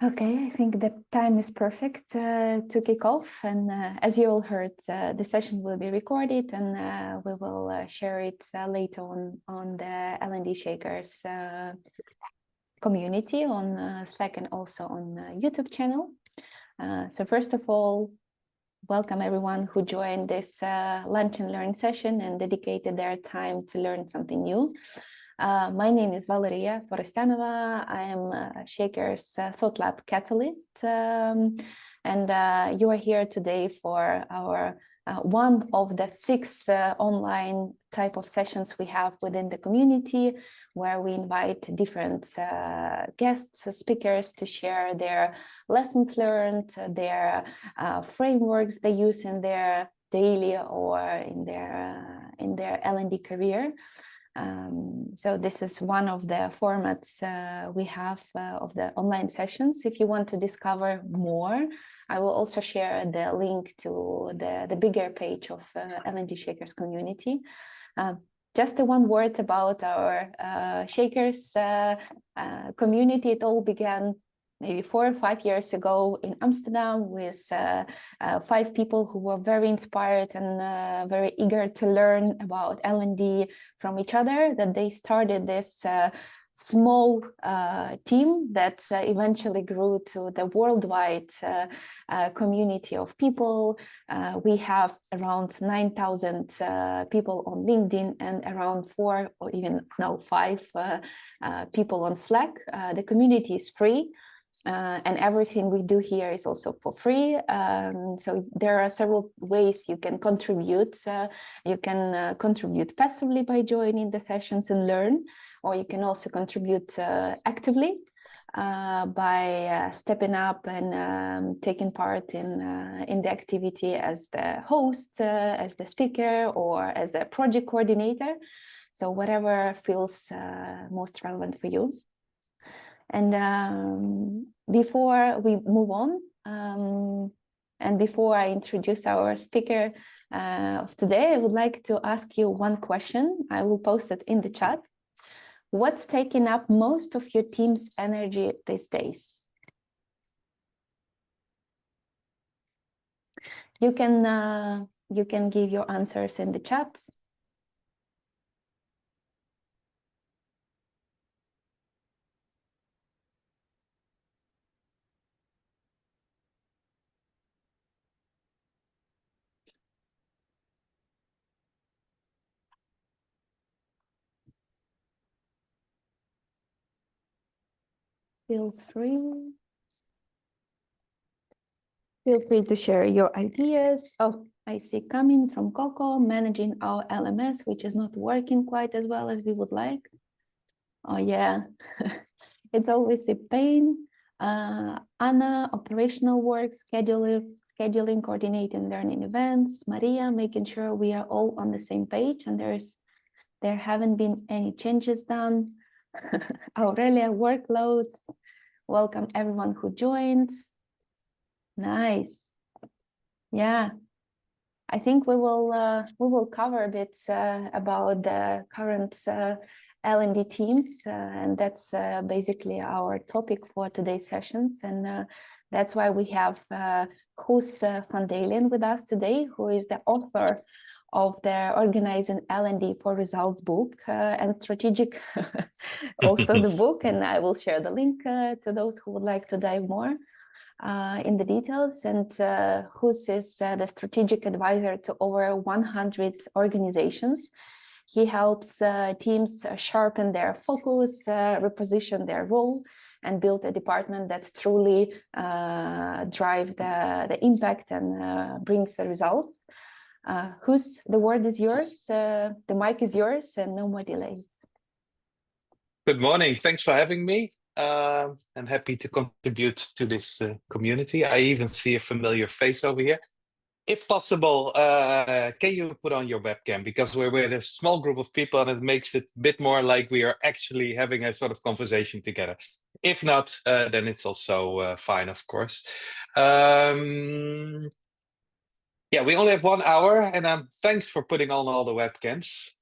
Okay, I think the time is perfect to kick off. And as you all heard, the session will be recorded and we will share it later on the L&D Shakers community on Slack and also on YouTube channel. So first of all, welcome everyone who joined this lunch and learn session and dedicated their time to learn something new. My name is Valeria Forestanova. I am Shaker's ThoughtLab catalyst, and you are here today for our one of the 6 online type of sessions we have within the community, where we invite different guests, speakers to share their lessons learned, their frameworks they use in their daily or in their L&D career. So this is one of the formats we have of the online sessions. If you want to discover more, I will also share the link to the bigger page of L&D Shakers community. Just one word about our Shakers community. It all began maybe 4 or 5 years ago in Amsterdam with 5 people who were very inspired and very eager to learn about L&D from each other, that they started this small team that eventually grew to the worldwide community of people. We have around 9,000 people on LinkedIn and around 4 or even now 5 people on Slack. The community is free. And everything we do here is also for free. So there are several ways you can contribute. You can contribute passively by joining the sessions and learn, or you can also contribute actively by stepping up and taking part in the activity as the host, as the speaker, or as a project coordinator. So whatever feels most relevant for you. And before we move on, and before I introduce our speaker of today, I would like to ask you one question. I will post it in the chat. What's taking up most of your team's energy these days? You can give your answers in the chat. Feel free to share your ideas. Oh, I see coming from Coco, managing our LMS, which is not working quite as well as we would like. Oh yeah, it's always a pain. Anna, operational work, scheduling, coordinating learning events. Maria, making sure we are all on the same page and there haven't been any changes done. Aurelia, workloads. Welcome everyone who joins. Nice. Yeah, I think we will cover a bit about the current L&D teams, and that's basically our topic for today's sessions, and that's why we have Guus van Deelen with us today, who is the author of the Organizing L&D for Results book and strategic also the book, and I will share the link to those who would like to dive more in the details. And Guus is the strategic advisor to over 100 organizations. He helps teams sharpen their focus, reposition their role, and build a department that truly drives the impact and brings the results. Guus, the word is yours, the mic is yours, and no more delays. Good morning. Thanks for having me. I'm happy to contribute to this community. I even see a familiar face over here. If possible, can you put on your webcam? Because we're with a small group of people and it makes it a bit more like we are actually having a sort of conversation together. If not, then it's also fine, of course. Yeah, we only have 1 hour, and thanks for putting on all the webcams.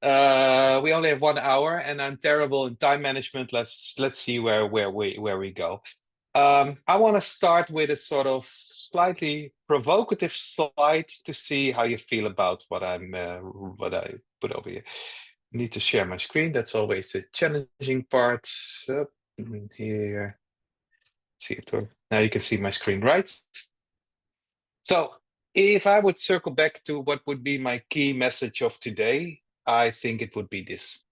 We only have 1 hour, and I'm terrible in time management. Let's see where we go. I want to start with a sort of slightly provocative slide to see how you feel about what I put over here. Need to share my screen. That's always a challenging part. Here, see it. Now you can see my screen, right? So if I would circle back to what would be my key message of today, I think it would be this.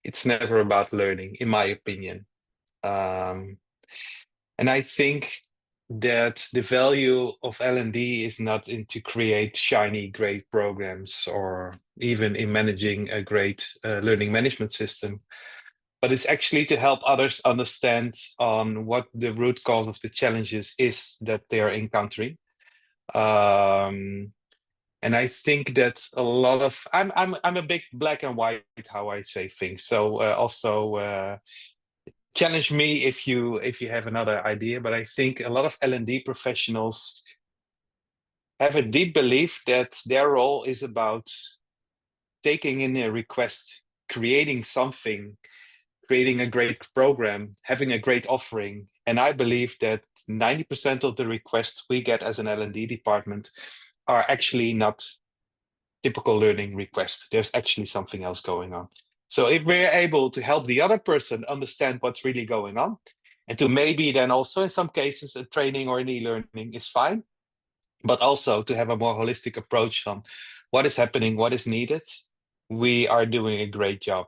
It's never about learning, in my opinion. And I think that the value of L&D is not in to create shiny, great programs or even in managing a great learning management system, but it's actually to help others understand on what the root cause of the challenges is that they are encountering. And I think that a lot of I'm a big black and white how I say things. So also challenge me if you have another idea. But I think a lot of L&D professionals have a deep belief that their role is about taking in a request, creating something, creating a great program, having a great offering. And I believe that 90% of the requests we get as an L&D department are actually not typical learning requests. There's actually something else going on. So if we're able to help the other person understand what's really going on, and to maybe then also in some cases a training or an e-learning is fine, but also to have a more holistic approach on what is happening, what is needed, we are doing a great job.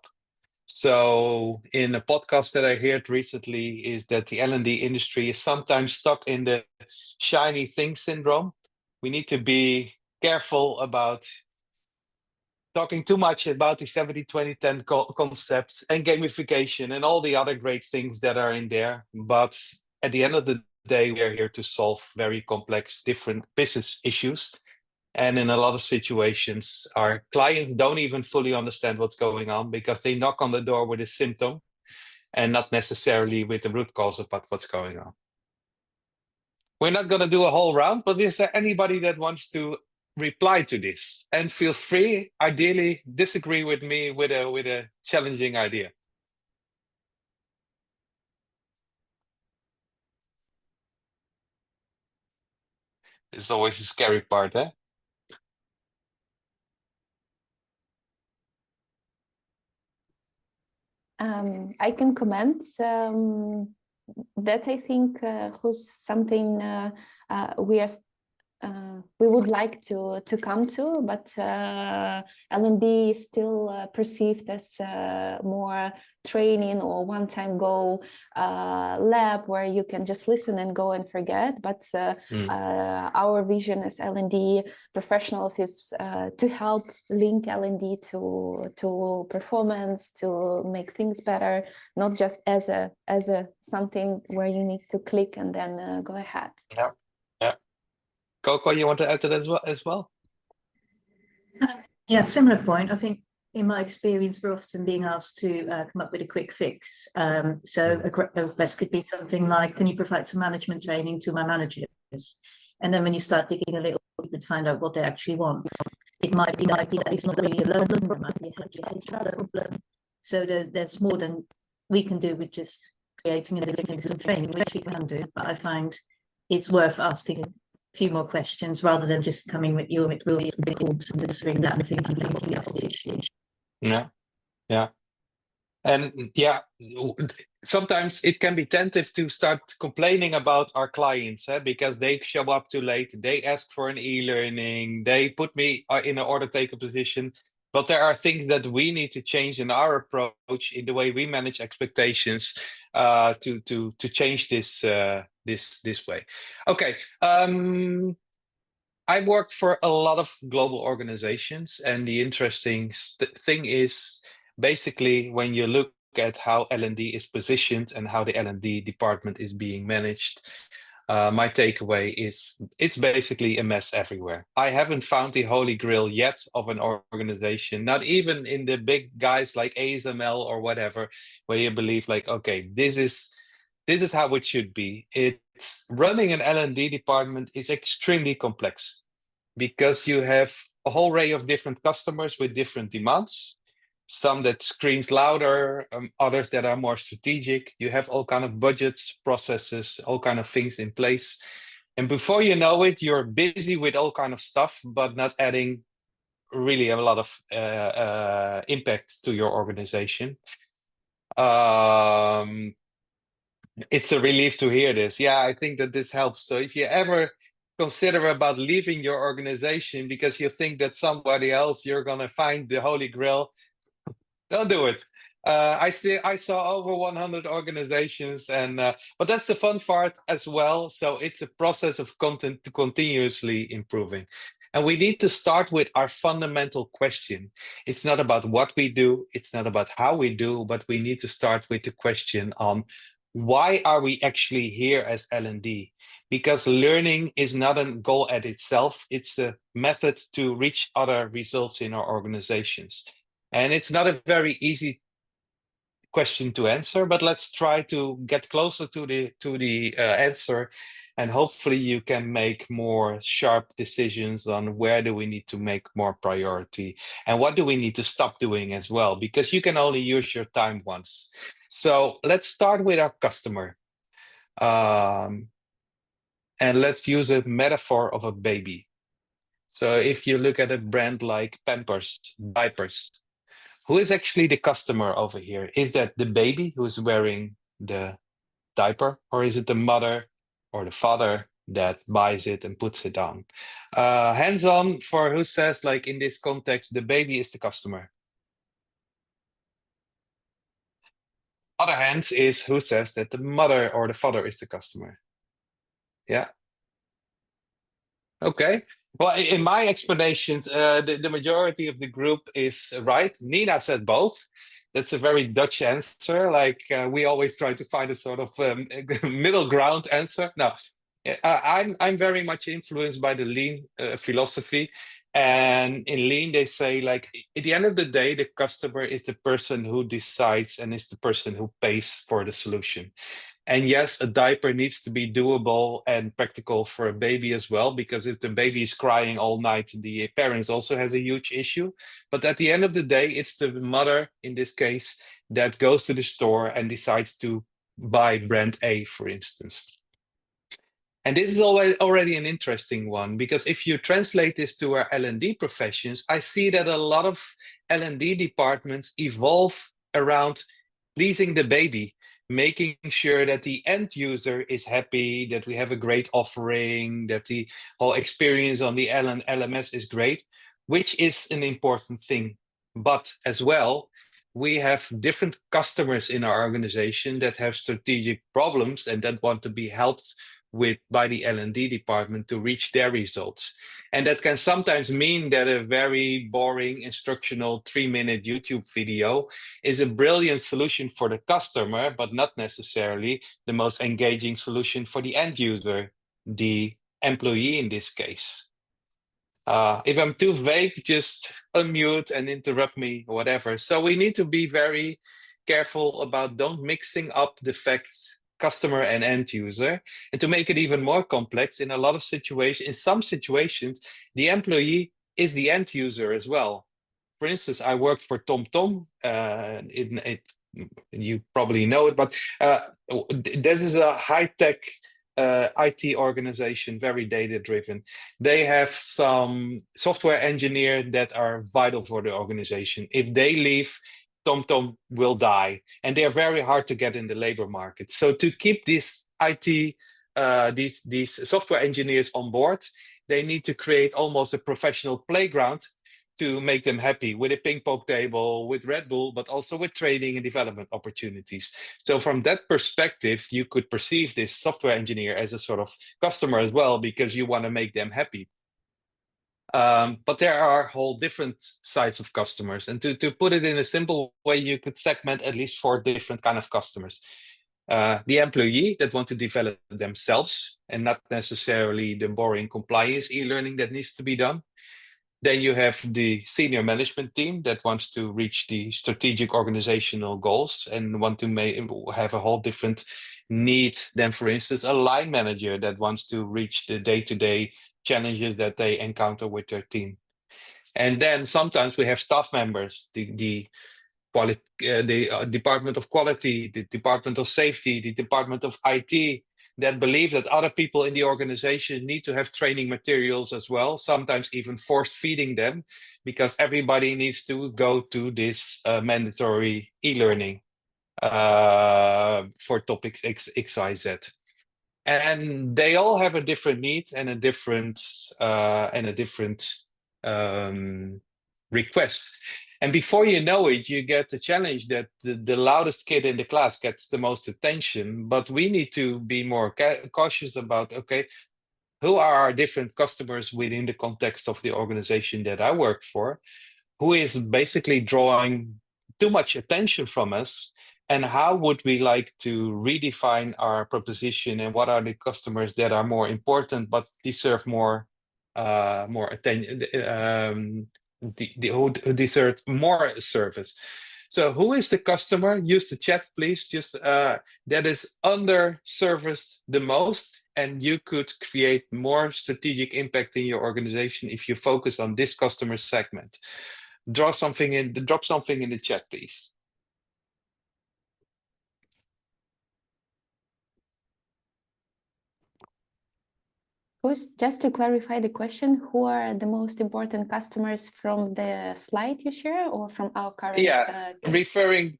So in a podcast that I heard recently is that the L&D industry is sometimes stuck in the shiny thing syndrome. We need to be careful about talking too much about the 70-20-10 concept and gamification and all the other great things that are in there. But at the end of the day, we are here to solve very complex, different business issues. And in a lot of situations, our clients don't even fully understand what's going on because they knock on the door with a symptom and not necessarily with the root cause of what's going on. We're not going to do a whole round, but is there anybody that wants to reply to this? And feel free, ideally, disagree with me with a challenging idea. It's always a scary part, eh? I can comment that I think who's something we would like to come to, but L&D is still perceived as more training or one-time go lab where you can just listen and go and forget. But our vision as L&D professionals is to help link L&D to performance, to make things better, not just as a something where you need to click and then go ahead. Yeah. Coco, you want to add to that as well? Yeah, similar point. I think in my experience, we're often being asked to come up with a quick fix. So a request could be something like, can you provide some management training to my managers? And then when you start digging a little deeper to find out what they actually want, it might be that it's not really a learning problem, it might be a HR problem. So there's more than we can do with just creating a little training, which we can do. But I find it's worth asking few more questions rather than just coming with you with really big words and just doing that and thinking that's the issue. Yeah. And yeah, sometimes it can be tempting to start complaining about our clients because they show up too late, they ask for an e-learning, they put me in an order taker position. But there are things that we need to change in our approach, in the way we manage expectations, to change this this way. Okay. I worked for a lot of global organizations, and the interesting thing is basically when you look at how L&D is positioned and how the L&D department is being managed, my takeaway is it's basically a mess everywhere. I haven't found the holy grail yet of an organization, not even in the big guys like ASML or whatever, where you believe like, okay, this is how it should be. It's running an L&D department is extremely complex because you have a whole array of different customers with different demands. some that screams louder, others that are more strategic. You have all kind of budgets, processes, all kind of things in place. And before you know it, you're busy with all kind of stuff, but not adding really a lot of impact to your organization. It's a relief to hear this. Yeah, I think that this helps. So if you ever consider about leaving your organization because you think that somebody else you're gonna find the holy grail, don't do it. I saw over 100 organizations, and but that's the fun part as well. So it's a process of content to continuously improving. And we need to start with our fundamental question. It's not about what we do, it's not about how we do, but we need to start with the question on why are we actually here as L&D? Because learning is not a goal at itself, it's a method to reach other results in our organizations. And it's not a very easy question to answer, but let's try to get closer to the answer, and hopefully you can make more sharp decisions on where do we need to make more priority and what do we need to stop doing as well, because you can only use your time once. So let's start with our customer. And let's use a metaphor of a baby. So if you look at a brand like Pampers, diapers, who is actually the customer over here? Is that the baby who's wearing the diaper, or is it the mother or the father that buys it and puts it on? Hands on for who says, like in this context, the baby is the customer. Other hands is who says that the mother or the father is the customer. Yeah. Okay. Well, in my explanations, the majority of the group is right. Nina said both. That's a very Dutch answer. Like we always try to find a sort of middle ground answer. No, I'm very much influenced by the lean philosophy. And in lean, they say, like, at the end of the day, the customer is the person who decides and is the person who pays for the solution. And yes, a diaper needs to be doable and practical for a baby as well, because if the baby is crying all night, the parents also has a huge issue. But at the end of the day, it's the mother, in this case, that goes to the store and decides to buy brand A, for instance. And this is already an interesting one, because if you translate this to our L&D professions, I see that a lot of L&D departments evolve around pleasing the baby, making sure that the end user is happy, that we have a great offering, that the whole experience on the LMS is great, which is an important thing. But as well, we have different customers in our organization that have strategic problems and that want to be helped by the L&D department to reach their results. And that can sometimes mean that a very boring instructional 3-minute YouTube video is a brilliant solution for the customer, but not necessarily the most engaging solution for the end user, the employee in this case. If I'm too vague, just unmute and interrupt me, whatever. So we need to be very careful about don't mixing up the facts, customer and end user. And to make it even more complex, in a lot of situations, in some situations, the employee is the end user as well. For instance, I worked for TomTom. You probably know it, but this is a high-tech IT organization, very data-driven. They have some software engineers that are vital for the organization. If they leave, TomTom will die, and they are very hard to get in the labor market. So to keep these these software engineers on board, they need to create almost a professional playground to make them happy, with a ping pong table, with Red Bull, but also with training and development opportunities. So from that perspective, you could perceive this software engineer as a sort of customer as well, because you want to make them happy. But there are whole different sides of customers. And to put it in a simple way, you could segment at least 4 different kind of customers. The employee that want to develop themselves and not necessarily the boring compliance e-learning that needs to be done. Then you have the senior management team that wants to reach the strategic organizational goals and want to have a whole different need than, for instance, a line manager that wants to reach the day-to-day challenges that they encounter with their team. And then sometimes we have staff members, the Department of Quality, the Department of Safety, the Department of IT, that believe that other people in the organization need to have training materials as well, sometimes even forced feeding them, because everybody needs to go to this mandatory e-learning for topics X, Y, Z. And they all have a different need and a different request. And before you know it, you get the challenge that the loudest kid in the class gets the most attention. But we need to be more cautious about, okay, who are our different customers within the context of the organization that I work for, who is basically drawing too much attention from us, and how would we like to redefine our proposition, and what are the customers that are more important but deserve more attention, who deserve more service. So who is the customer? Use the chat, please. Just that is underserviced the most, and you could create more strategic impact in your organization if you focus on this customer segment. Drop something in the chat, please. Just to clarify the question, who are the most important customers from the slide you share, or from our current? Yeah, referring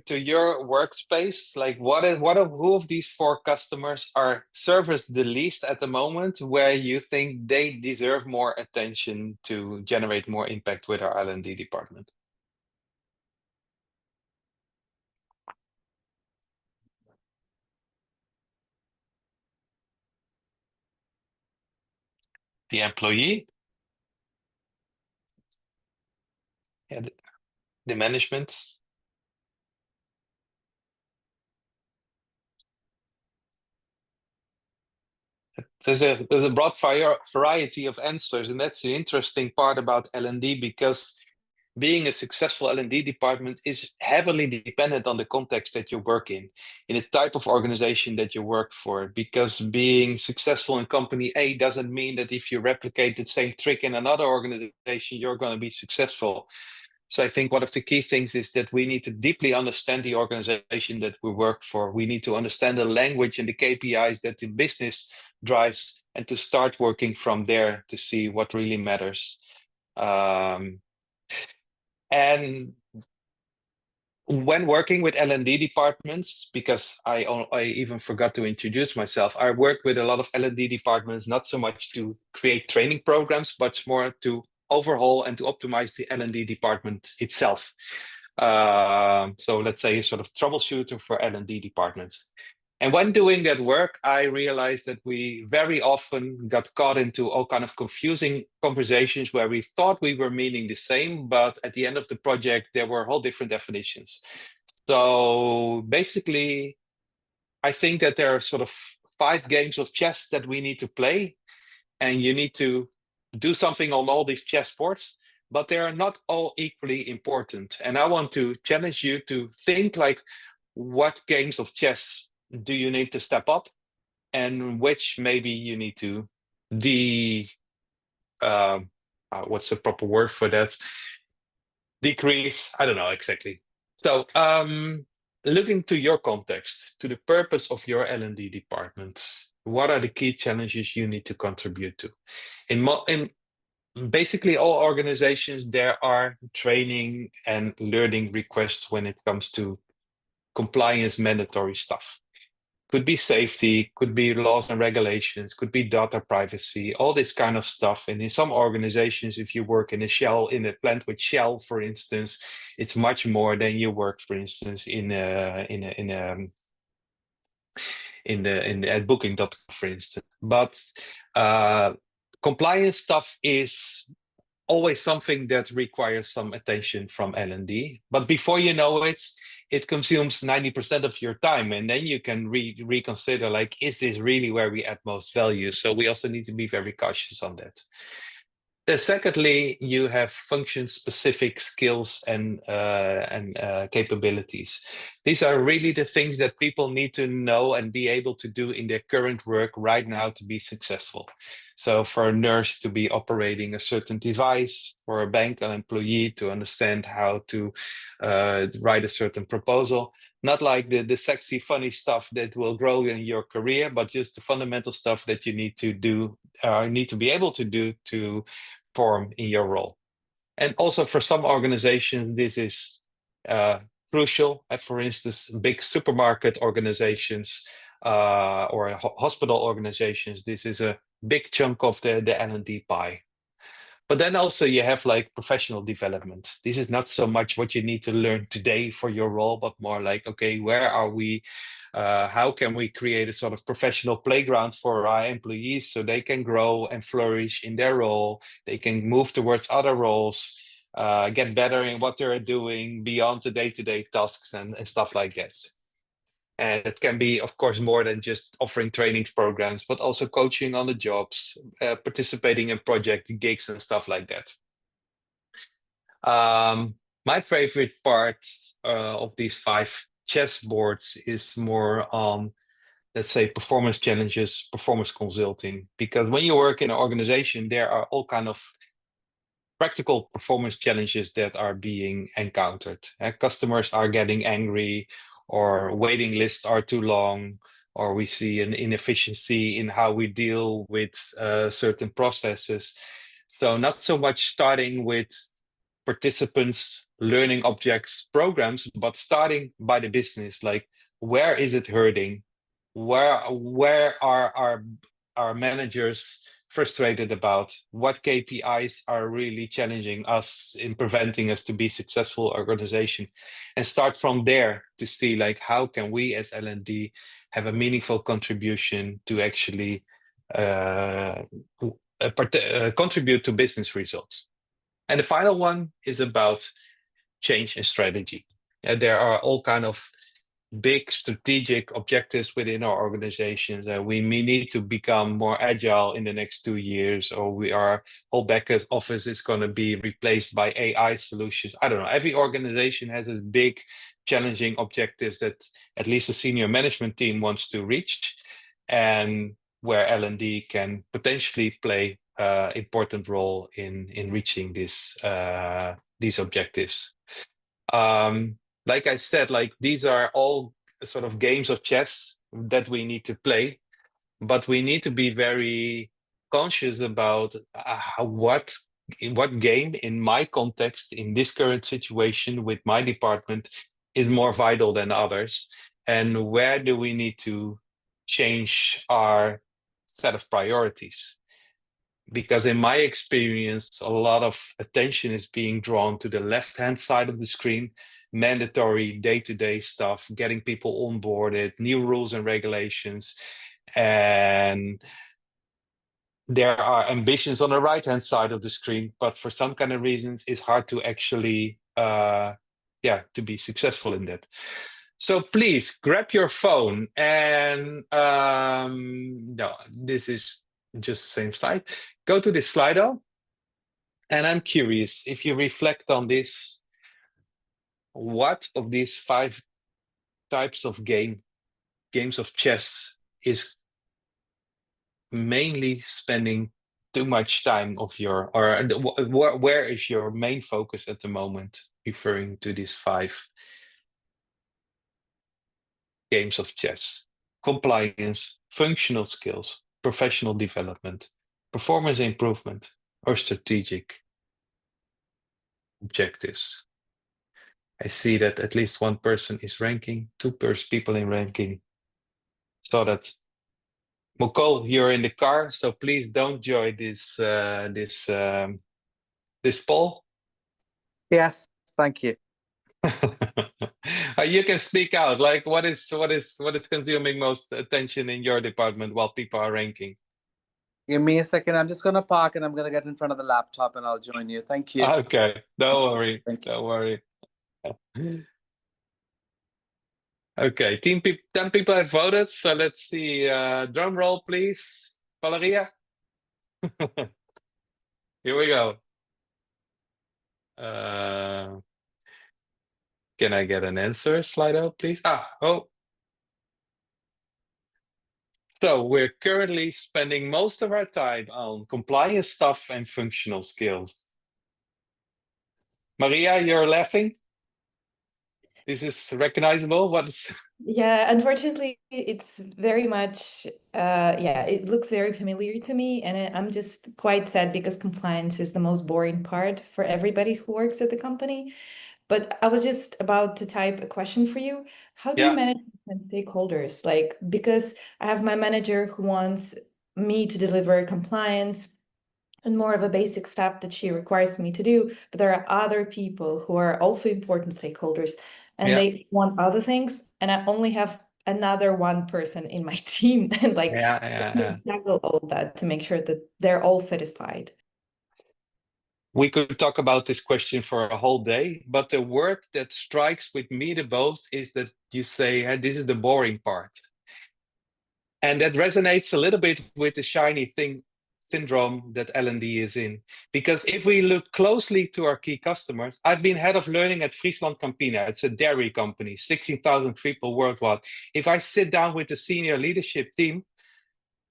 to your workspace, like who of these 4 customers are serviced the least at the moment, where you think they deserve more attention to generate more impact with our L&D department? The employee? Yeah, the management? There's a broad variety of answers, and that's the interesting part about L&D, because being a successful L&D department is heavily dependent on the context that you work in the type of organization that you work for. Because being successful in company A doesn't mean that if you replicate the same trick in another organization, you're going to be successful. So I think one of the key things is that we need to deeply understand the organization that we work for. We need to understand the language and the KPIs that the business drives, and to start working from there to see what really matters. And when working with L&D departments, because I even forgot to introduce myself, I work with a lot of L&D departments, not so much to create training programs, but more to overhaul and to optimize the L&D department itself. So let's say a sort of troubleshooter for L&D departments. And when doing that work, I realized that we very often got caught into all kind of confusing conversations where we thought we were meaning the same, but at the end of the project, there were whole different definitions. So basically, I think that there are sort of 5 games of chess that we need to play, and you need to do something on all these chessboards, but they are not all equally important. And I want to challenge you to think like, what games of chess do you need to step up, and which maybe you need to what's the proper word for that? Decrease? I don't know exactly. So looking to your context, to the purpose of your L&D department, what are the key challenges you need to contribute to? In basically all organizations, there are training and learning requests when it comes to compliance mandatory stuff. Could be safety, could be laws and regulations, could be data privacy, all this kind of stuff. And in some organizations, if you work in a plant with Shell, for instance, it's much more than you work, for instance, at Booking.com, for instance. But compliance stuff is always something that requires some attention from L&D. But before you know it, it consumes 90% of your time. And then you can reconsider, like, is this really where we add most value? So we also need to be very cautious on that. Then secondly, you have function-specific skills and capabilities. These are really the things that people need to know and be able to do in their current work right now to be successful. So for a nurse to be operating a certain device, for a bank employee to understand how to write a certain proposal. Not like the sexy, funny stuff that will grow in your career, but just the fundamental stuff that you need to do, need to be able to do to perform in your role. And also for some organizations, this is crucial. For instance, big supermarket organizations or hospital organizations, this is a big chunk of the L&D pie. But then also you have like professional development. This is not so much what you need to learn today for your role, but more like, okay, where are we? How can we create a sort of professional playground for our employees so they can grow and flourish in their role? They can move towards other roles, get better in what they're doing beyond the day-to-day tasks and stuff like that. And it can be, of course, more than just offering training programs, but also coaching on the jobs, participating in project gigs and stuff like that. My favorite part of these 5 chessboards is more on, let's say, performance challenges, performance consulting. Because when you work in an organization, there are all kind of practical performance challenges that are being encountered. Customers are getting angry, or waiting lists are too long, or we see an inefficiency in how we deal with certain processes. So not so much starting with participants, learning objects, programs, but starting by the business, like where is it hurting? Where are our managers frustrated about? What KPIs are really challenging us in preventing us to be successful organization? And start from there to see like how can we as L&D have a meaningful contribution to actually contribute to business results. And the final one is about change and strategy. There are all kind of big strategic objectives within our organizations. We need to become more agile in the next 2 years, or our whole back office is going to be replaced by AI solutions. I don't know. Every organization has its big, challenging objectives that at least the senior management team wants to reach, and where L&D can potentially play an important role in reaching these objectives. Like I said, like these are all sort of games of chess that we need to play, but we need to be very conscious about what game in my context, in this current situation with my department, is more vital than others, and where do we need to change our set of priorities. Because in my experience, a lot of attention is being drawn to the left-hand side of the screen, mandatory day-to-day stuff, getting people onboarded, new rules and regulations. And there are ambitions on the right-hand side of the screen, but for some kind of reasons, it's hard to actually, to be successful in that. So please grab your phone and, no, this is just the same slide. Go to this Slido, and I'm curious if you reflect on this, what of these 5 types of games of chess is mainly spending too much time of your, or where is your main focus at the moment, referring to these 5 games of chess: compliance, functional skills, professional development, performance improvement, or strategic objectives. I see that at least 1 person is ranking, 2 people in ranking. So that Mokol, you're in the car, so please don't join this this poll. Yes, thank you. You can speak out. Like, what is consuming most attention in your department while people are ranking? Give me a second. I'm just gonna park and I'm gonna get in front of the laptop and I'll join you. Thank you. Okay, don't worry. Thank you. Don't worry. Okay, 10 people have voted, so let's see. Drum roll, please. Valeria. Here we go. Can I get an answer, Slido, please? Oh. So we're currently spending most of our time on compliance stuff and functional skills. Maria, you're laughing? This is recognizable? What's... Yeah, unfortunately, it's very much, yeah, it looks very familiar to me. And I'm just quite sad because compliance is the most boring part for everybody who works at the company. But I was just about to type a question for you. How do you manage different stakeholders? Like, because I have my manager who wants me to deliver compliance and more of a basic stuff that she requires me to do, but there are other people who are also important stakeholders and they want other things, and I only have another one person in my team, and like juggle all of that to make sure that they're all satisfied. We could talk about this question for a whole day, but the word that strikes with me the most is that you say, hey, this is the boring part. And that resonates a little bit with the shiny thing syndrome that L&D is in. Because if we look closely to our key customers, I've been head of learning at Friesland Campina. It's a dairy company, 16,000 people worldwide. If I sit down with the senior leadership team,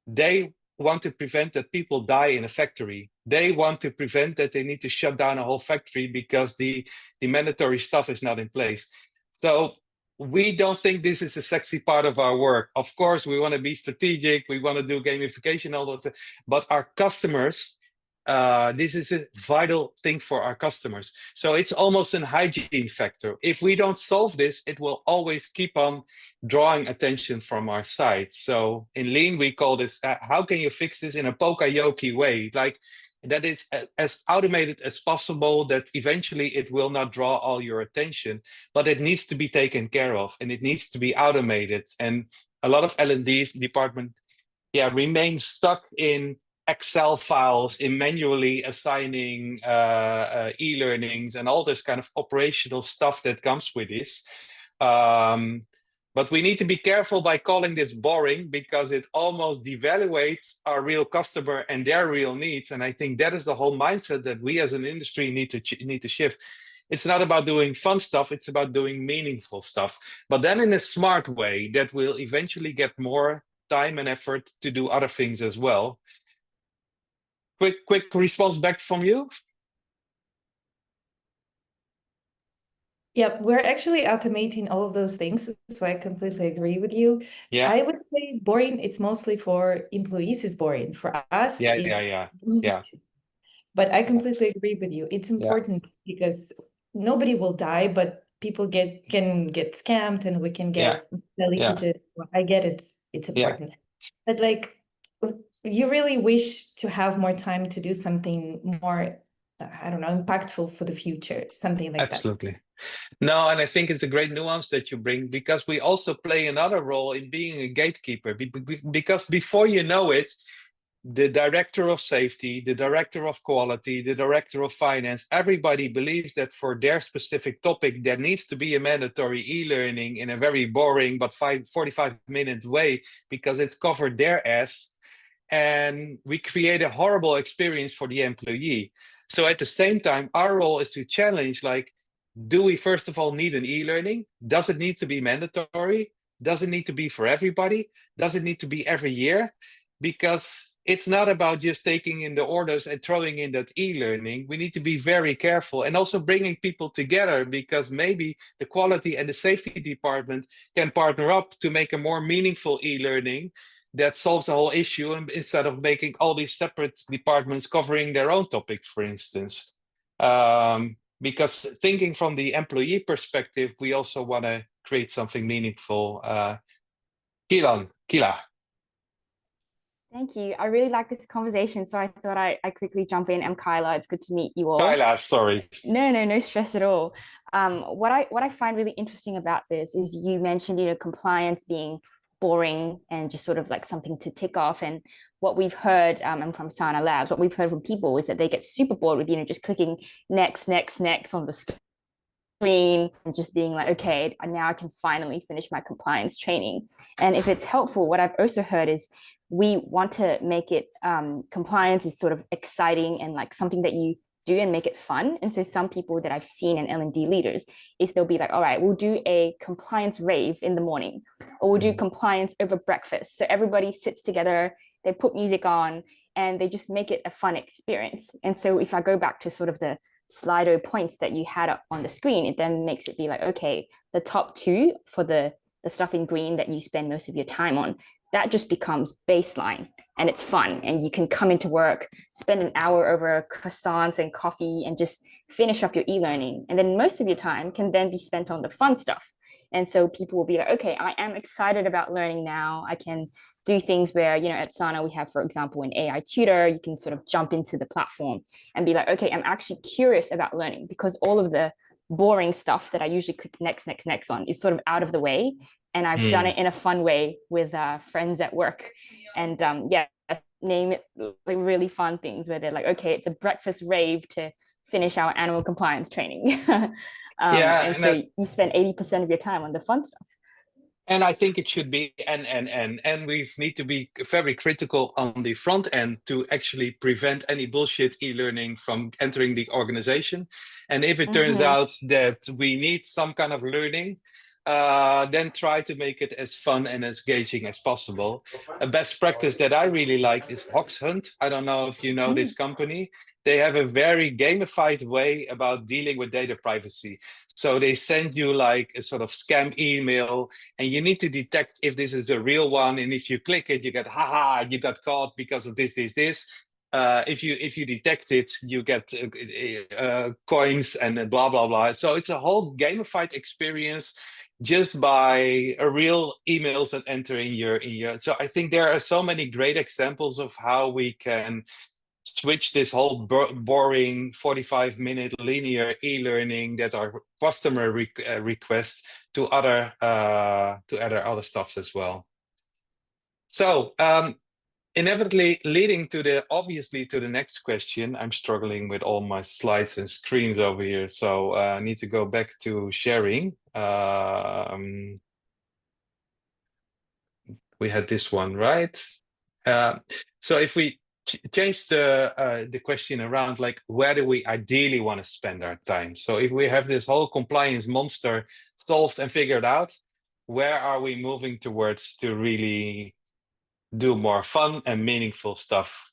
they want to prevent that people die in a factory. They want to prevent that they need to shut down a whole factory because the mandatory stuff is not in place. So we don't think this is a sexy part of our work. Of course, we want to be strategic. We want to do gamification, all of that. But our customers, this is a vital thing for our customers. So it's almost an hygiene factor. If we don't solve this, it will always keep on drawing attention from our side. So in Lean, we call this, how can you fix this in a pokayoke way? Like, that is as automated as possible, that eventually it will not draw all your attention, but it needs to be taken care of and it needs to be automated. And a lot of L&D's department remain stuck in Excel files, in manually assigning e-learnings and all this kind of operational stuff that comes with this. But we need to be careful by calling this boring, because it almost devaluates our real customer and their real needs. And I think that is the whole mindset that we as an industry need to shift. It's not about doing fun stuff, it's about doing meaningful stuff. But then in a smart way that will eventually get more time and effort to do other things as well. Quick response back from you. Yeah, we're actually automating all of those things, so I completely agree with you. Yeah. I would say boring, it's mostly for employees, it's boring. For us, it's easy to. But I completely agree with you. It's important because nobody will die, but people can get scammed and we can get leakages. I get it's important. But like, you really wish to have more time to do something more, I don't know, impactful for the future, something like that. Absolutely. No, and I think it's a great nuance that you bring, because we also play another role in being a gatekeeper. Because before you know it, the director of safety, the director of quality, the director of finance, everybody believes that for their specific topic, there needs to be a mandatory e-learning in a very boring but 45-minute way, because it's covered their ass. And we create a horrible experience for the employee. So at the same time, our role is to challenge, like, do we first of all need an e-learning? Does it need to be mandatory? Does it need to be for everybody? Does it need to be every year? Because it's not about just taking in the orders and throwing in that e-learning. We need to be very careful, and also bringing people together, because maybe the quality and the safety department can partner up to make a more meaningful e-learning that solves the whole issue, instead of making all these separate departments covering their own topic, for instance. Because thinking from the employee perspective, we also want to create something meaningful. Kila. Thank you. I really like this conversation, so I thought I quickly jump in. I'm Kyla. It's good to meet you all. Kyla, sorry. No stress at all. What I find really interesting about this is you mentioned, compliance being boring and just sort of like something to tick off. And what we've heard and from Sana Labs, what we've heard from people is that they get super bored with, just clicking next on the screen. screen and just being like, okay, now I can finally finish my compliance training. And if it's helpful, what I've also heard is we want to make it compliance is sort of exciting and like something that you do and make it fun. And so some people that I've seen in L&D leaders is they'll be like, all right, we'll do a compliance rave in the morning, or we'll do compliance over breakfast. So everybody sits together, they put music on, and they just make it a fun experience. And so if I go back to sort of the Slido points that you had up on the screen, it then makes it be like, okay, the top two for the stuff in green that you spend most of your time on, that just becomes baseline and it's fun. And you can come into work, spend an hour over croissants and coffee and just finish off your e-learning. And then most of your time can then be spent on the fun stuff. And so people will be like, okay, I am excited about learning now. I can do things where, you know, at Sana, we have, for example, an AI tutor, you can sort of jump into the platform and be like, okay, I'm actually curious about learning, because all of the boring stuff that I usually click next on is sort of out of the way. And I've done it in a fun way with friends at work. And yeah, name it like really fun things where they're like, okay, it's a breakfast rave to finish our animal compliance training. And so you spend 80% of your time on the fun stuff. And I think it should be, and we need to be very critical on the front end to actually prevent any bullshit e-learning from entering the organization. And if it turns out that we need some kind of learning, then try to make it as fun and as engaging as possible. A best practice that I really like is Hox Hunt. I don't know if you know this company. They have a very gamified way about dealing with data privacy. So they send you like a sort of scam email, and you need to detect if this is a real one. And if you click it, you get, haha, you got caught because of this. If you detect it, you get coins and blah, blah, blah. So it's a whole gamified experience just by a real emails that enter in your. So I think there are so many great examples of how we can switch this whole boring 45-minute linear e-learning that are customer requests to other stuffs as well. So inevitably leading to the next question. I'm struggling with all my slides and screens over here, so I need to go back to sharing. We had this one, right? So if we change the question around, like, where do we ideally want to spend our time? So if we have this whole compliance monster solved and figured out, where are we moving towards to really do more fun and meaningful stuff?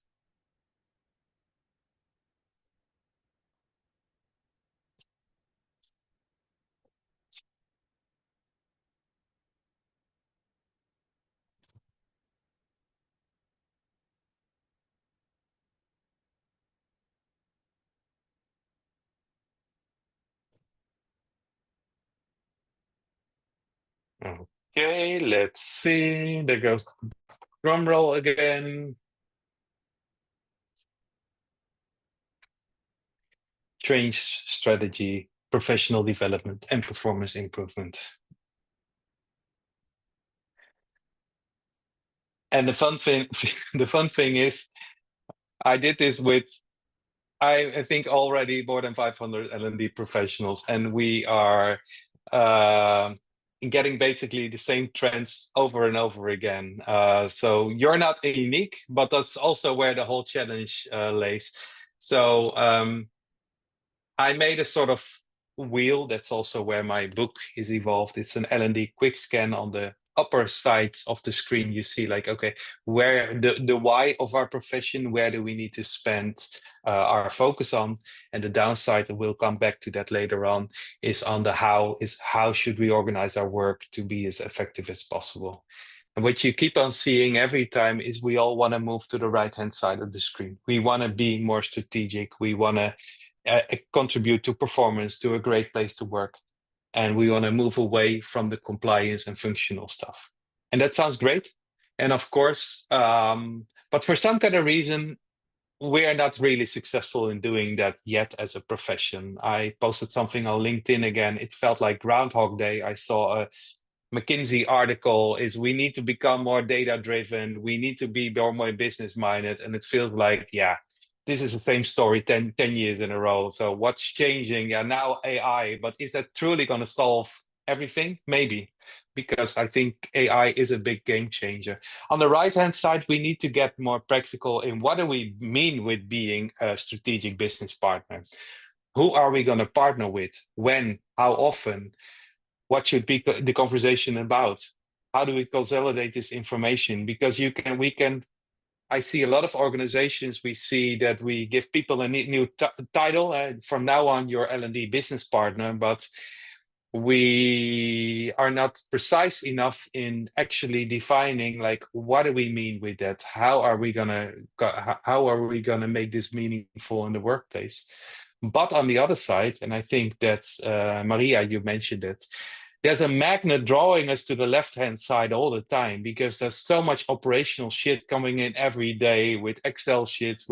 Okay, let's see. There goes drum roll again. Change strategy, professional development, and performance improvement. And the fun thing is, I did this with, I think already more than 500 L&D professionals, and we are getting basically the same trends over and over again. So you're not unique, but that's also where the whole challenge lays. So I made a sort of wheel. That's also where my book is evolved. It's an L&D quick scan. On the upper side of the screen, you see like, okay, where the why of our profession, where do we need to spend our focus on? And the downside, and we'll come back to that later on, is on the how should we organize our work to be as effective as possible? And what you keep on seeing every time is we all want to move to the right-hand side of the screen. We want to be more strategic. We want to contribute to performance, to a great place to work. And we want to move away from the compliance and functional stuff. And that sounds great. And of course, but for some kind of reason, we're not really successful in doing that yet as a profession. I posted something on LinkedIn again. It felt like Groundhog Day. I saw a McKinsey article is we need to become more data driven. We need to be more business minded. And it feels like, yeah, this is the same story 10 years in a row. So what's changing? Yeah, now AI, but is that truly going to solve everything? Maybe, because I think AI is a big game changer. On the right-hand side, we need to get more practical in what do we mean with being a strategic business partner? Who are we going to partner with? When? How often? What should be the conversation about? How do we consolidate this information? Because I see a lot of organizations, we see that we give people a new title. From now on, you're L&D business partner, but we are not precise enough in actually defining, like, what do we mean with that? How are we gonna make this meaningful in the workplace? But on the other side, and I think that's Maria, you mentioned it, there's a magnet drawing us to the left-hand side all the time, because there's so much operational shit coming in every day with Excel sheets,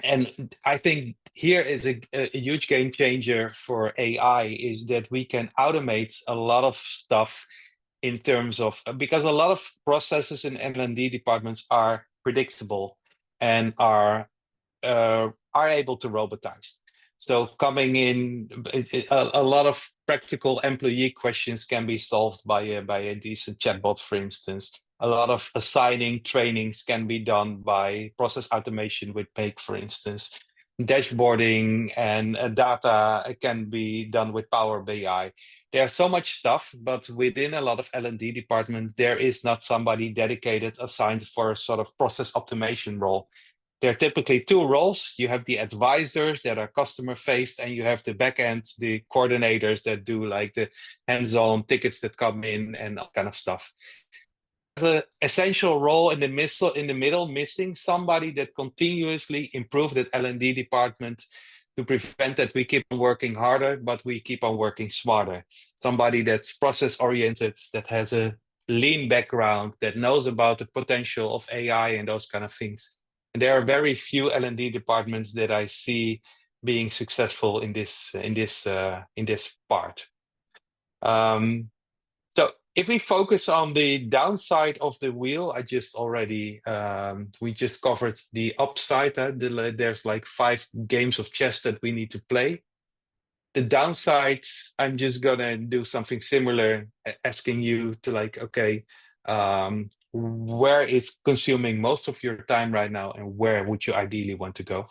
and I think here is a huge game changer for AI, is that we can automate a lot of stuff in terms of, because a lot of processes in L&D departments are predictable and are able to robotize. So coming in, a lot of practical employee questions can be solved by a decent chatbot, for instance. A lot of assigning trainings can be done by process automation with Make, for instance. Dashboarding and data can be done with Power BI. There's so much stuff, but within a lot of L&D department, there is not somebody dedicated assigned for a sort of process optimization role. There are typically two roles. You have the advisors that are customer-faced, and you have the back-end, the coordinators that do like the hands-on tickets that come in and all kind of stuff. There's an essential role in the middle, missing somebody that continuously improves that L&D department to prevent that we keep on working harder, but we keep on working smarter. Somebody that's process-oriented, that has a lean background, that knows about the potential of AI and those kind of things. And there are very few L&D departments that I see being successful in this part. So if we focus on the downside of the wheel, we just covered the upside. There's like 5 games of chess that we need to play. The downside, I'm just gonna do something similar, asking you to like, okay, where is consuming most of your time right now, and where would you ideally want to go?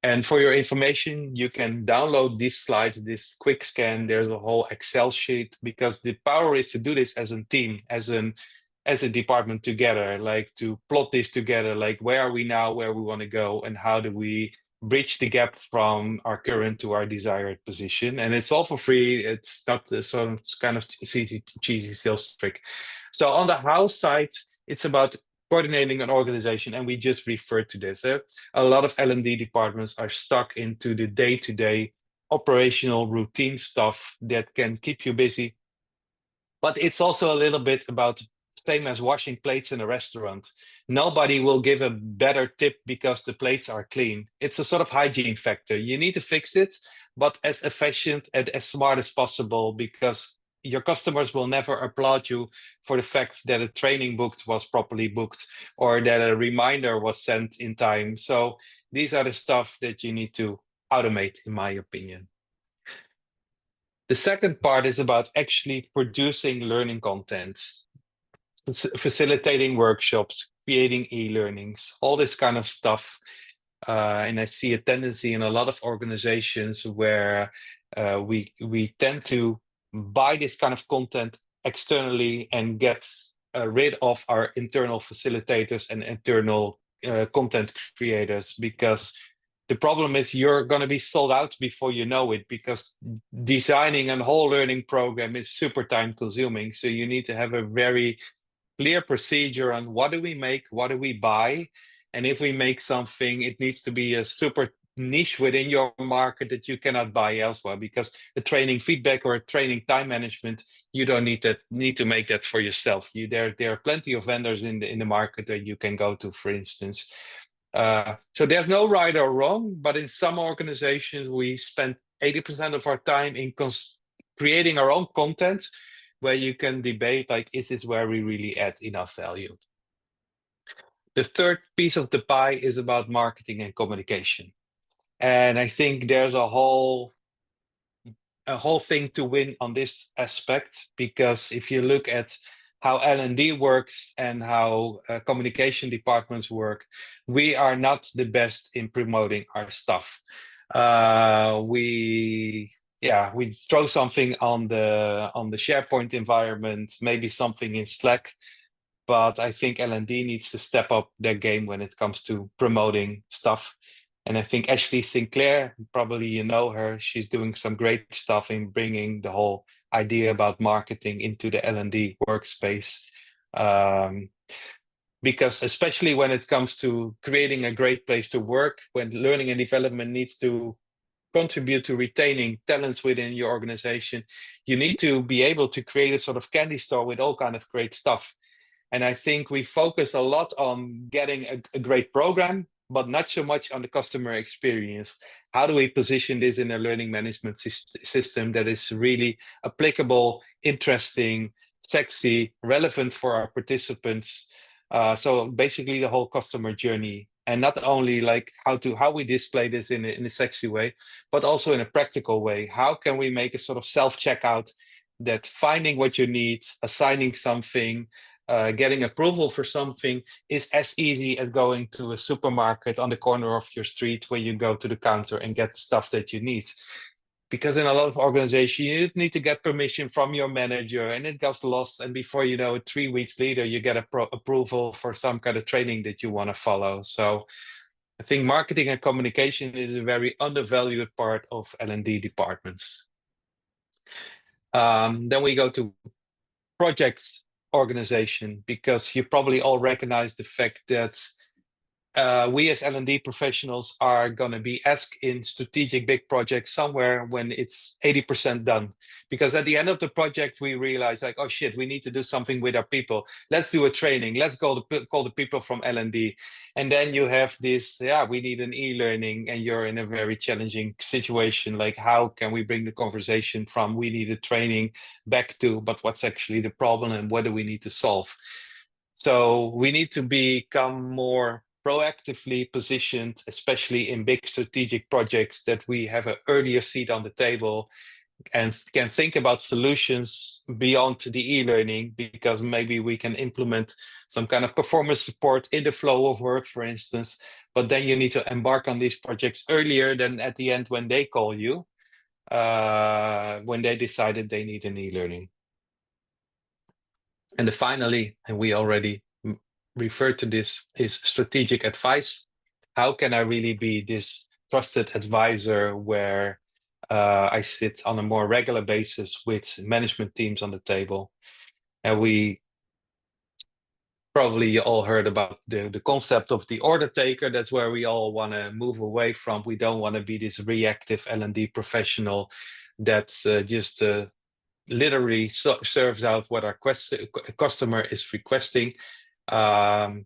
And for your information, you can download this slide, this quick scan. There's a whole Excel sheet, because the power is to do this as a team, as a department together, like to plot this together, like where are we now, where we want to go, and how do we bridge the gap from our current to our desired position. And it's all for free. It's not some kind of cheesy sales trick. So on the how side, it's about coordinating an organization, and we just referred to this. A lot of L&D departments are stuck into the day-to-day operational routine stuff that can keep you busy. But it's also a little bit about same as washing plates in a restaurant. Nobody will give a better tip because the plates are clean. It's a sort of hygiene factor. You need to fix it, but as efficient and as smart as possible, because your customers will never applaud you for the fact that a training booked was properly booked, or that a reminder was sent in time. So these are the stuff that you need to automate, in my opinion. The second part is about actually producing learning content, facilitating workshops, creating e-learnings, all this kind of stuff. And I see a tendency in a lot of organizations where we tend to buy this kind of content externally and get rid of our internal facilitators and internal content creators, because the problem is you're going to be sold out before you know it, because designing a whole learning program is super time consuming. So you need to have a very clear procedure on what do we make, what do we buy, and if we make something, it needs to be a super niche within your market that you cannot buy elsewhere, because the training feedback or training time management, you don't need to make that for yourself. There are plenty of vendors in the market that you can go to, for instance. So there's no right or wrong, but in some organizations we spend 80% of our time in creating our own content, where you can debate, like, is this where we really add enough value? The third piece of the pie is about marketing and communication. And I think there's a whole thing to win on this aspect, because if you look at how L&D works and how communication departments work, we are not the best in promoting our stuff. We throw something on the SharePoint environment, maybe something in Slack, but I think L&D needs to step up their game when it comes to promoting stuff. And I think Ashley Sinclair, probably you know her, she's doing some great stuff in bringing the whole idea about marketing into the L&D workspace. Because especially when it comes to creating a great place to work, when learning and development needs to contribute to retaining talents within your organization, you need to be able to create a sort of candy store with all kind of great stuff. And I think we focus a lot on getting a great program, but not so much on the customer experience. How do we position this in a learning management system that is really applicable, interesting, sexy, relevant for our participants? So basically the whole customer journey, and not only like how we display this in a sexy way, but also in a practical way. How can we make a sort of self-checkout that finding what you need, assigning something, getting approval for something is as easy as going to a supermarket on the corner of your street where you go to the counter and get the stuff that you need. Because in a lot of organizations, you need to get permission from your manager and it gets lost. And before you know it, 3 weeks later, you get approval for some kind of training that you want to follow. So I think marketing and communication is a very undervalued part of L&D departments. Then we go to projects organization, because you probably all recognize the fact that we as L&D professionals are going to be asked in strategic big projects somewhere when it's 80% done. Because at the end of the project, we realize like, oh shit, we need to do something with our people. Let's do a training. Let's call the people from L&D. And then you have this, we need an e-learning, and you're in a very challenging situation. Like, how can we bring the conversation from we need a training back to, but what's actually the problem and what do we need to solve? So we need to become more proactively positioned, especially in big strategic projects, that we have an earlier seat on the table and can think about solutions beyond the e-learning, because maybe we can implement some kind of performance support in the flow of work, for instance. But then you need to embark on these projects earlier than at the end when they call you, when they decided they need an e-learning. And finally, and we already referred to this, is strategic advice. How can I really be this trusted advisor where I sit on a more regular basis with management teams on the table? And we probably all heard about the concept of the order taker. That's where we all want to move away from. We don't want to be this reactive L&D professional that's just literally serves out what our customer is requesting. The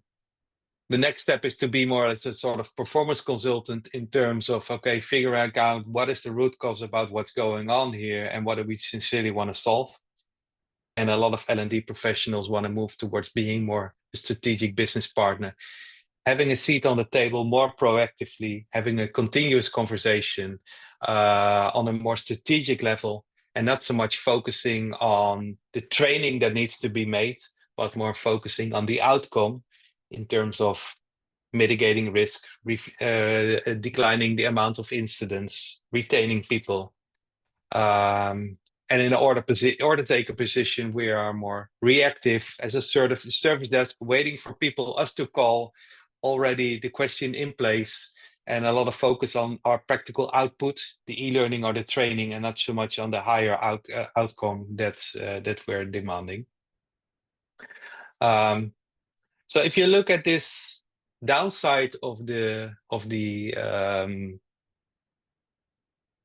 next step is to be more as a sort of performance consultant in terms of, okay, figuring out what is the root cause about what's going on here and what do we sincerely want to solve. And a lot of L&D professionals want to move towards being more a strategic business partner, having a seat on the table more proactively, having a continuous conversation on a more strategic level, and not so much focusing on the training that needs to be made, but more focusing on the outcome in terms of mitigating risk, declining the amount of incidents, retaining people. And in the order taker position, we are more reactive as a sort of service desk, waiting for us to call, already the question in place, and a lot of focus on our practical output, the e-learning or the training, and not so much on the higher outcome that we're demanding. So if you look at this downside of the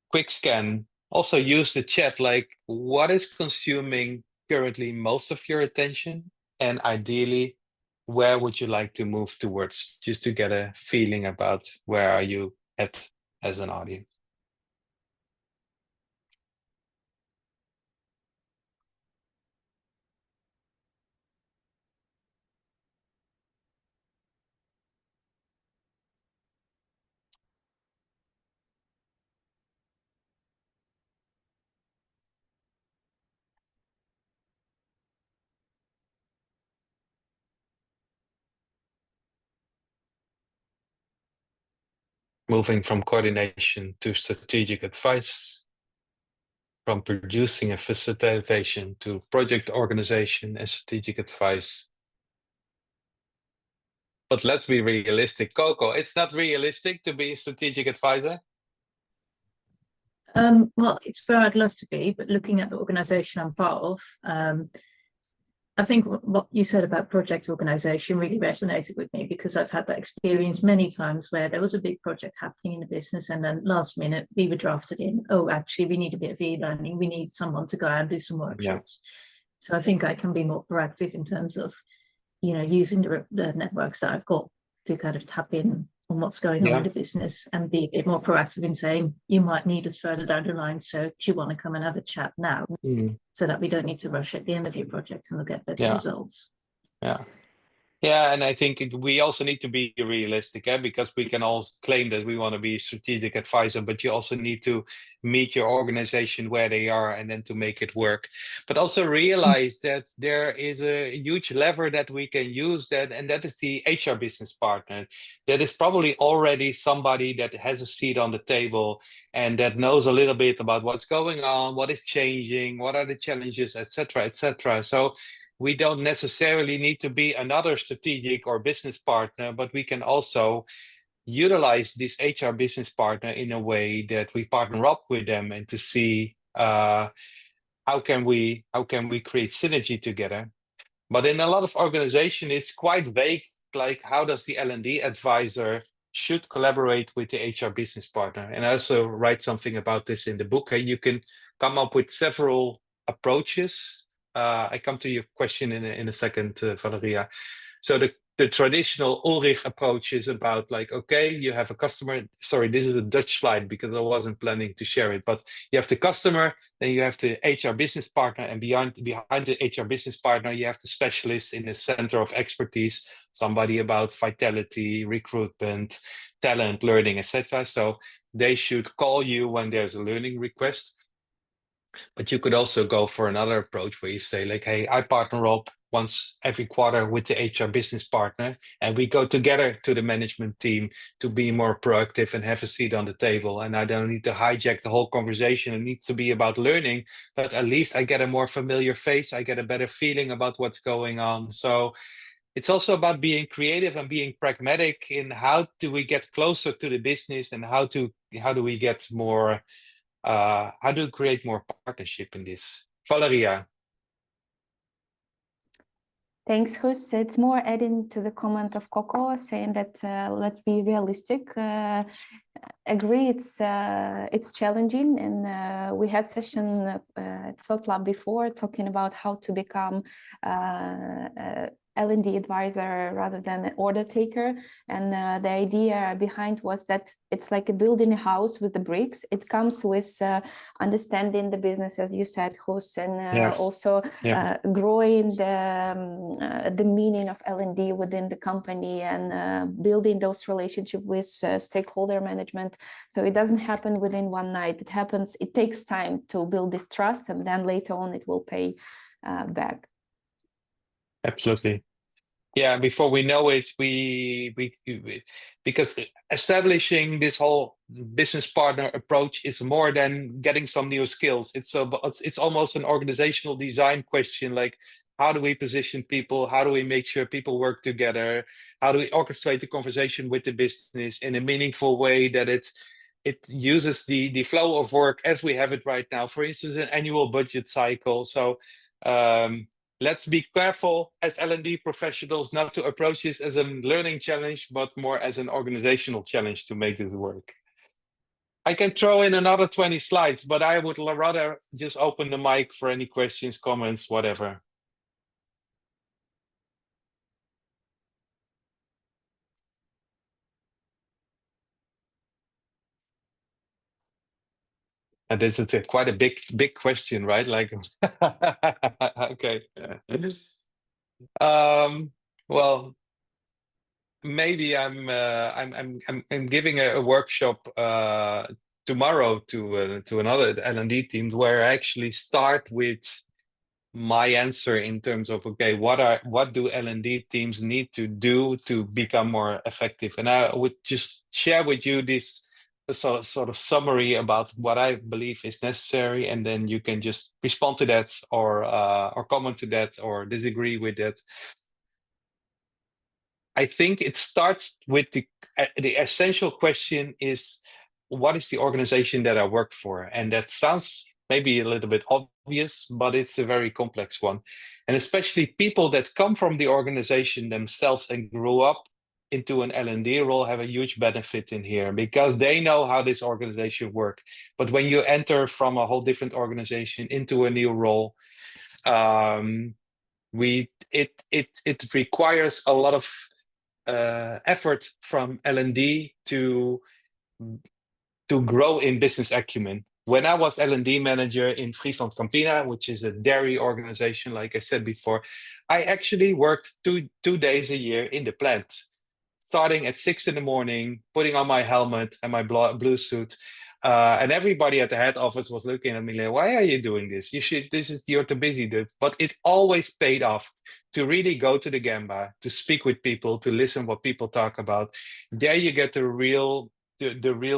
quick scan, also use the chat, like what is consuming currently most of your attention, and ideally where would you like to move towards, just to get a feeling about where are you at as an audience. moving from coordination to strategic advice, from producing and facilitation to project organization and strategic advice. But let's be realistic, Coco. It's not realistic to be a strategic advisor. Well, it's where I'd love to be, but looking at the organization I'm part of, I think what you said about project organization really resonated with me, because I've had that experience many times where there was a big project happening in the business, and then last minute we were drafted in, oh, actually, we need a bit of e-learning. We need someone to go out and do some workshops. Yeah. So I think I can be more proactive in terms of, using the networks that I've got to kind of tap in on what's going on in the business, and be a bit more proactive in saying, you might need us further down the line, so do you want to come and have a chat now, so that we don't need to rush at the end of your project and we'll get better results. Yeah, and I think we also need to be realistic, because we can all claim that we want to be a strategic advisor, but you also need to meet your organization where they are and then to make it work. But also realize that there is a huge lever that we can use, and that is the HR business partner. That is probably already somebody that has a seat on the table and that knows a little bit about what's going on, what is changing, what are the challenges, etc., etc. So we don't necessarily need to be another strategic or business partner, but we can also utilize this HR business partner in a way that we partner up with them and to see how can we create synergy together. But in a lot of organizations, it's quite vague, like how does the L&D advisor should collaborate with the HR business partner? And I also write something about this in the book. You can come up with several approaches. I come to your question in a second, Valeria. So the traditional Ulrich approach is about like, okay, you have a customer. Sorry, this is a Dutch slide because I wasn't planning to share it. But you have the customer, then you have the HR business partner, and behind the HR business partner, you have the specialist in the center of expertise, somebody about vitality, recruitment, talent, learning, etc. So they should call you when there's a learning request. But you could also go for another approach where you say like, hey, I partner up once every quarter with the HR business partner, and we go together to the management team to be more proactive and have a seat on the table. And I don't need to hijack the whole conversation. It needs to be about learning, but at least I get a more familiar face. I get a better feeling about what's going on. So it's also about being creative and being pragmatic in how do we get closer to the business, and how do we get more how do we create more partnership in this? Valeria. Thanks, Guus. It's more adding to the comment of Coco, saying that let's be realistic. Agree, it's challenging, and we had session at ThoughtLab before talking about how to become L&D advisor rather than an order taker. And the idea behind was that it's like building a house with the bricks. It comes with understanding the business, as you said, Guus, and also growing the meaning of L&D within the company, and building those relationships with stakeholder management. So it doesn't happen within one night. It takes time to build this trust, and then later on it will pay back. Absolutely. Yeah, before we know it, because establishing this whole business partner approach is more than getting some new skills. It's almost an organizational design question, like how do we position people? How do we make sure people work together? How do we orchestrate the conversation with the business in a meaningful way that it uses the flow of work as we have it right now? For instance, an annual budget cycle. So let's be careful as L&D professionals not to approach this as a learning challenge, but more as an organizational challenge to make this work. I can throw in another 20 slides, but I would rather just open the mic for any questions, comments, whatever. And this is quite a big question, right? Like, okay. Well, maybe I'm giving a workshop tomorrow to another L&D team where I actually start with my answer in terms of, okay, what do L&D teams need to do to become more effective? And I would just share with you this sort of summary about what I believe is necessary, and then you can just respond to that or comment to that or disagree with that. I think it starts with the essential question is, what is the organization that I work for? And that sounds maybe a little bit obvious, but it's a very complex one. And especially people that come from the organization themselves and grew up into an L&D role have a huge benefit in here because they know how this organization works. But when you enter from a whole different organization into a new role, it requires a lot of effort from L&D to grow in business acumen. When I was L&D manager in Friesland Campina, which is a dairy organization, like I said before, I actually worked two days a year in the plant, starting at 6 a.m, putting on my helmet and my blue suit. And everybody at the head office was looking at me like, why are you doing this? You're too busy, dude. But it always paid off to really go to the Gamba, to speak with people, to listen what people talk about. There you get the real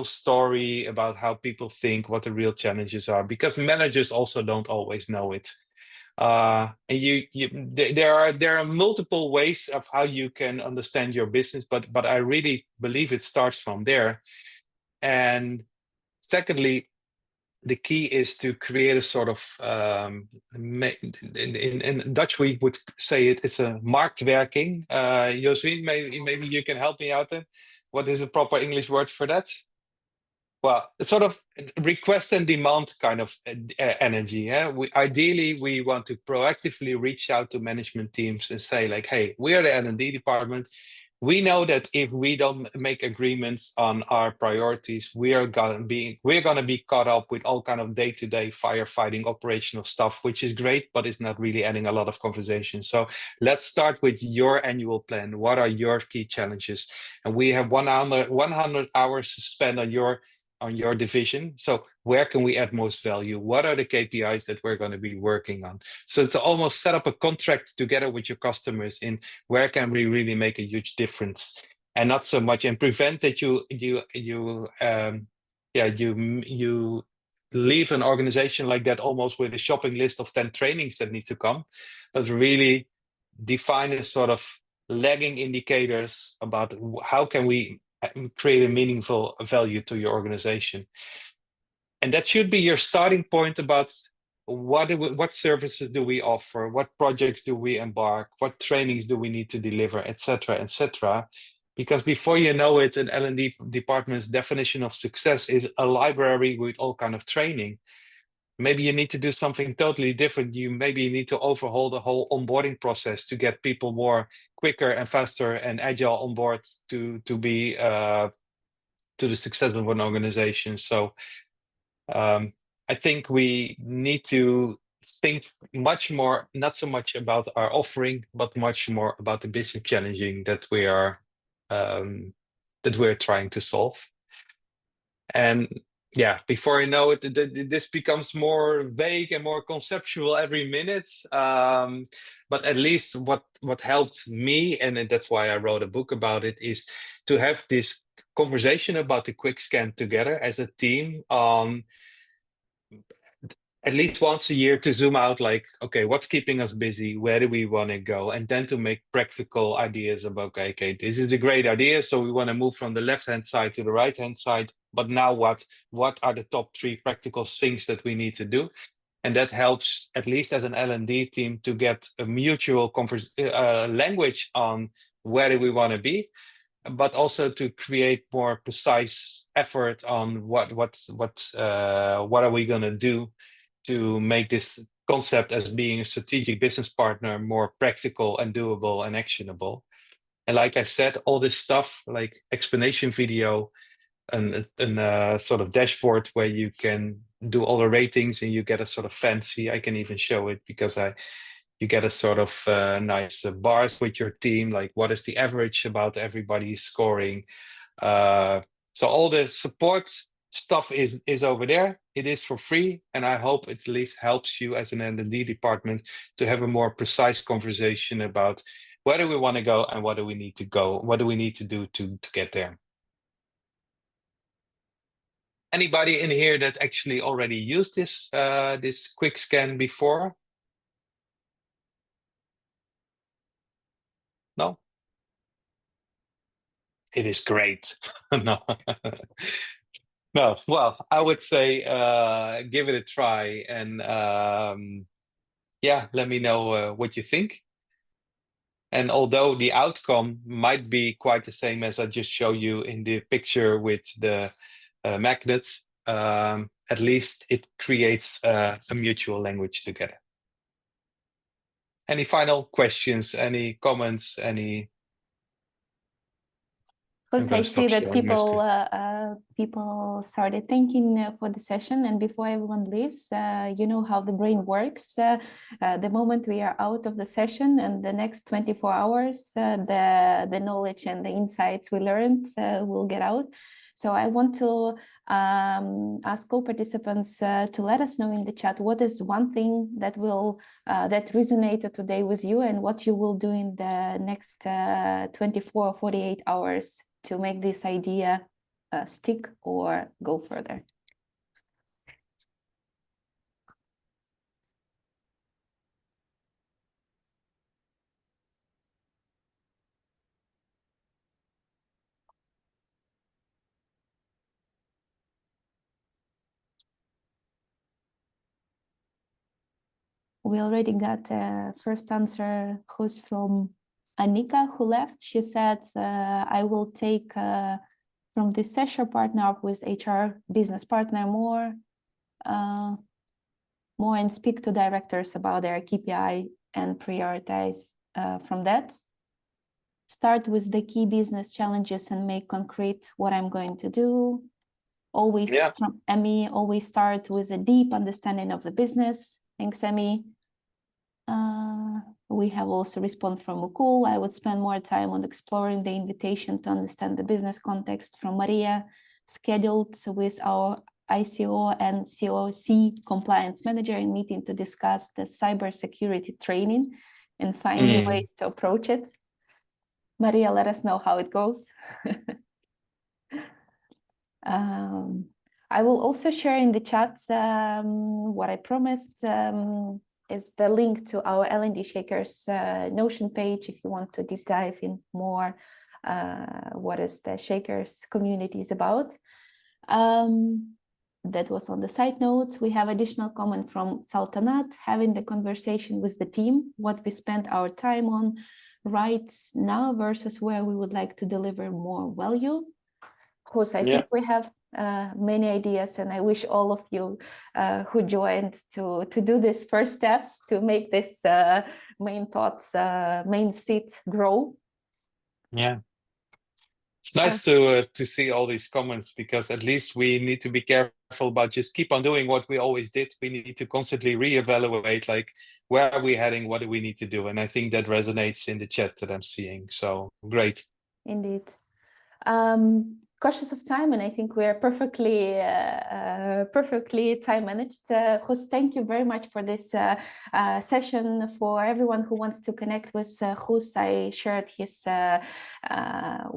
story about how people think, what the real challenges are, because managers also don't always know it. And there are multiple ways of how you can understand your business, but I really believe it starts from there. And secondly, the key is to create a sort of in Dutch we would say it's a marktwerking. Joswin, maybe you can help me out there. What is the proper English word for that? Well, it's sort of request and demand kind of energy. Yeah? Ideally, we want to proactively reach out to management teams and say like, hey, we are the L&D department. We know that if we don't make agreements on our priorities, we're gonna be caught up with all kind of day-to-day firefighting operational stuff, which is great, but it's not really adding a lot of conversation. So let's start with your annual plan. What are your key challenges? And we have 100 hours to spend on your division. So where can we add most value? What are the KPIs that we're going to be working on? So to almost set up a contract together with your customers in where can we really make a huge difference, and not so much and prevent that you leave an organization like that almost with a shopping list of 10 trainings that need to come, but really define a sort of lagging indicators about how can we create a meaningful value to your organization. And that should be your starting point about what services do we offer, what projects do we embark, what trainings do we need to deliver, etc., etc. Because before you know it, an L&D department's definition of success is a library with all kind of training. Maybe you need to do something totally different. Maybe you need to overhaul the whole onboarding process to get people more quicker and faster and agile on board to be to the success of an organization. So I think we need to think much more, not so much about our offering, but much more about the business challenging that we're trying to solve. And yeah, before I know it, this becomes more vague and more conceptual every minute. But at least what helped me, and that's why I wrote a book about it, is to have this conversation about the quick scan together as a team. At least once a year to zoom out, like, okay, what's keeping us busy? Where do we want to go? And then to make practical ideas about, okay, this is a great idea. So we want to move from the left-hand side to the right-hand side. But now what are the top 3 practical things that we need to do? And that helps, at least as an L&D team, to get a mutual language on where do we want to be, but also to create more precise effort on what are we going to do to make this concept as being a strategic business partner more practical and doable and actionable. And like I said, all this stuff like explanation video and sort of dashboard where you can do all the ratings and you get a sort of fancy, I can even show it because you get a sort of nice bars with your team, like what is the average about everybody scoring. So all the support stuff is over there. It is for free, and I hope it at least helps you as an L&D department to have a more precise conversation about where do we want to go and what do we need to go, what do we need to do to get there. Anybody in here that actually already used this this quick scan before? No? It is great. No. No, well, I would say give it a try, and yeah, let me know what you think. And although the outcome might be quite the same as I just showed you in the picture with the magnets, at least it creates a mutual language together. Any final questions, any comments, any? Because I see that people started thinking for the session, and before everyone leaves, you know how the brain works. The moment we are out of the session and the next 24 hours, the knowledge and the insights we learned will get out. So I want to ask all participants to let us know in the chat what is one thing that will that resonated today with you, and what you will do in the next 24 or 48 hours to make this idea stick or go further. We already got a first answer, who's from Anika, who left. She said, I will take from this session partner up with HR business partner more and speak to directors about their KPI and prioritize from that. Start with the key business challenges and make concrete what I'm going to do. Always, from Emmy, always start with a deep understanding of the business. Thanks, Emmy. We have also response from Mukul. I would spend more time on exploring the invitation to understand the business context from Maria, scheduled with our ICO and COC compliance manager in meeting to discuss the cybersecurity training and find new ways to approach it. Maria, let us know how it goes. I will also share in the chat what I promised is the link to our L&D Shakers Notion page if you want to deep dive in more what is the Shakers community is about. That was on the side note. We have additional comment from Saltanat, having the conversation with the team, what we spent our time on right now versus where we would like to deliver more value. Of course, I think we have many ideas, and I wish all of you who joined to do these first steps to make this main thoughts, main seed grow. Yeah. It's nice to see all these comments, because at least we need to be careful about just keep on doing what we always did. We need to constantly reevaluate, like, where are we heading? What do we need to do? And I think that resonates in the chat that I'm seeing. So great. Indeed. Cautious of time, and I think we are perfectly time managed. Guus, thank you very much for this session. For everyone who wants to connect with Guus, I shared his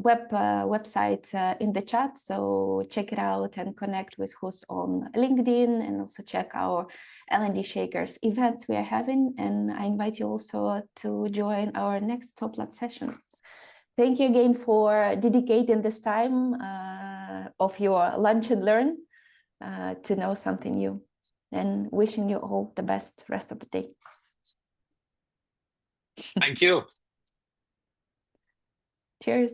website in the chat, so check it out and connect with Guus on LinkedIn, and also check our L&D Shakers events we are having. And I invite you also to join our next ThoughtLab sessions. Thank you again for dedicating this time of your lunch and learn to know something new, and wishing you all the best rest of the day. Thank you. Cheers.